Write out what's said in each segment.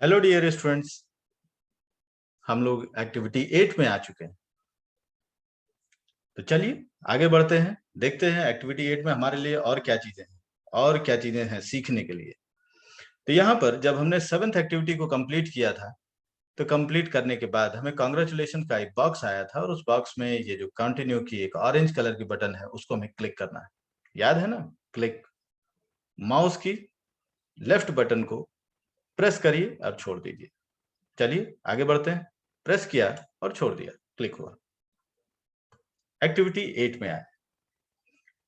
Hello dear students, हम लोग activity 8 में आ चुके हैं। तो चलिए आगे बढ़ते हैं, देखते हैं एक्टिविटी 8 में हमारे लिए और क्या चीजें हैं और क्या चीजें हैं सीखने के लिए। तो यहाँ पर जब हमने 7th एक्टिविटी को कंप्लीट किया था, तो कंप्लीट करने के बाद हमें कांग्रेचुलेशन का एक बॉक्स आया था और उस बॉक्स में ये जो कंटिन्यू की एक ऑरेंज कलर की बटन है उसको हमें क्लिक करना है। याद है ना? क्लिक। माउस की लेफ्ट बटन को प्रेस करिए और छोड़ दीजिए। चलिए आगे बढ़ते हैं। प्रेस किया और छोड़ दिया, क्लिक हुआ। एक्टिविटी 8 में आए।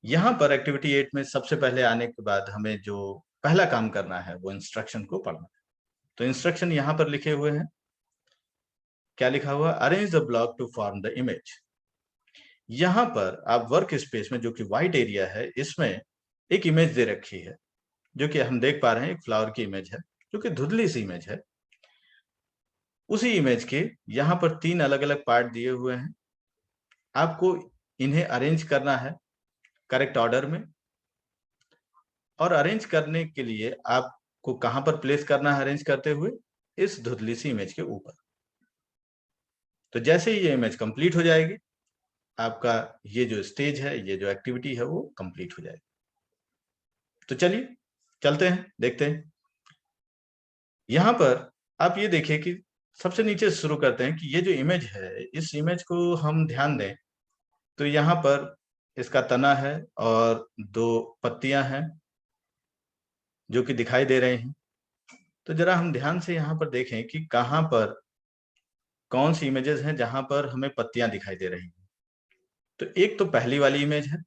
यहाँ पर एक्टिविटी 8 में सबसे पहले आने के बाद हमें जो पहला काम करना है वो इंस्ट्रक्शन को पढ़ना है। तो इंस्ट्रक्शन यहाँ पर लिखे हुए हैं। क्या लिखा हुआ? Arrange the block to form the image. यहाँ पर आप वर्क स्पेस में, जो कि व्हाइट एरिया है, इसमें एक इमेज दे रखी है, जो कि हम देख पा रहे हैं एक फ्लावर की इमेज है, जो कि धुंधली सी इमेज है। उसी इमेज के यहाँ पर 3 अलग अलग पार्ट दिए हुए हैं। आपको इन्हें अरेंज करना है करेक्ट ऑर्डर में। और अरेंज करने के लिए आपको कहां पर प्लेस करना है अरेंज करते हुए? इस धुंधली सी इमेज के ऊपर। तो जैसे ही ये इमेज कंप्लीट हो जाएगी, आपका ये जो स्टेज है, ये जो एक्टिविटी है, वो कंप्लीट हो जाएगी। तो चलिए चलते हैं, देखते हैं। यहां पर आप ये देखिए कि सबसे नीचे शुरू करते हैं कि ये जो इमेज है, इस इमेज को हम ध्यान दें तो यहाँ पर इसका तना है और 2 पत्तियां हैं जो कि दिखाई दे रहे हैं। तो जरा हम ध्यान से यहाँ पर देखें कि कहां पर कौन सी इमेजेस हैं जहां पर हमें पत्तियां दिखाई दे रही हैं। तो एक तो पहली वाली इमेज है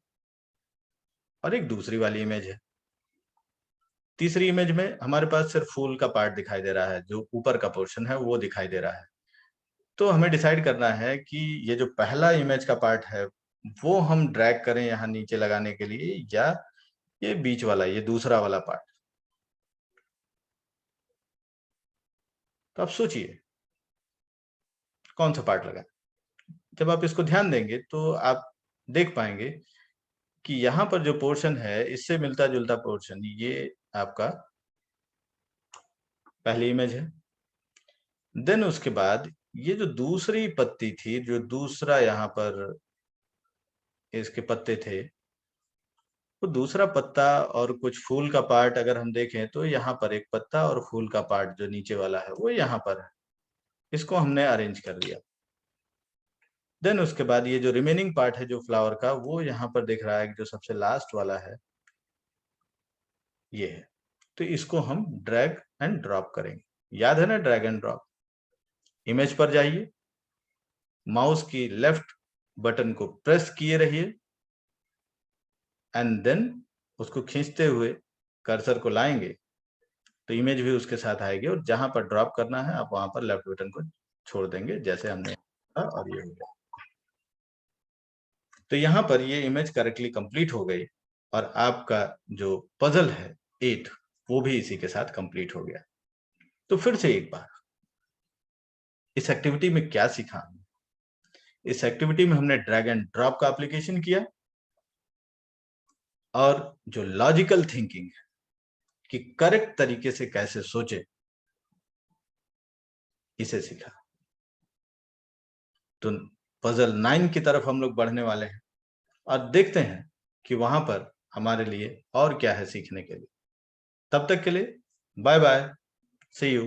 और एक दूसरी वाली इमेज है। तीसरी इमेज में हमारे पास सिर्फ फूल का पार्ट दिखाई दे रहा है, जो ऊपर का पोर्शन है वो दिखाई दे रहा है। तो हमें डिसाइड करना है कि ये जो पहला इमेज का पार्ट है वो हम ड्रैग करें यहाँ नीचे लगाने के लिए, या ये बीच वाला, ये दूसरा वाला पार्ट। तो आप सोचिए कौन सा पार्ट लगाए। जब आप इसको ध्यान देंगे तो आप देख पाएंगे कि यहाँ पर जो पोर्शन है, इससे मिलता जुलता पोर्शन ये आपका पहली इमेज है। देन उसके बाद ये जो दूसरी पत्ती थी, जो दूसरा यहाँ पर इसके पत्ते थे, वो दूसरा पत्ता और कुछ फूल का पार्ट अगर हम देखें तो यहाँ पर एक पत्ता और फूल का पार्ट जो नीचे वाला है वो यहाँ पर है। इसको हमने अरेंज कर दिया। देन उसके बाद ये जो रिमेनिंग पार्ट है जो फ्लावर का, वो यहाँ पर दिख रहा है कि जो सबसे लास्ट वाला है ये है। तो इसको हम ड्रैग एंड ड्रॉप करेंगे। याद है ना, ड्रैग एंड ड्रॉप। इमेज पर जाइए, माउस की लेफ्ट बटन को प्रेस किए रहिए एंड देन उसको खींचते हुए कर्सर को लाएंगे तो इमेज भी उसके साथ आएगी, और जहां पर ड्रॉप करना है आप वहां पर लेफ्ट बटन को छोड़ देंगे, जैसे हमने किया, और ये हो गया। तो यहाँ पर ये इमेज करेक्टली कंप्लीट हो गई और आपका जो पजल है 8 वो भी इसी के साथ कंप्लीट हो गया। तो फिर से एक बार, इस एक्टिविटी में क्या सीखा हमने? इस एक्टिविटी में हमने ड्रैग एंड ड्रॉप का एप्लीकेशन किया और जो लॉजिकल थिंकिंग है कि करेक्ट तरीके से कैसे सोचे, इसे सीखा। तो पजल 9 की तरफ हम लोग बढ़ने वाले हैं और देखते हैं कि वहां पर हमारे लिए और क्या है सीखने के लिए। तब तक के लिए बाय बाय, सी यू।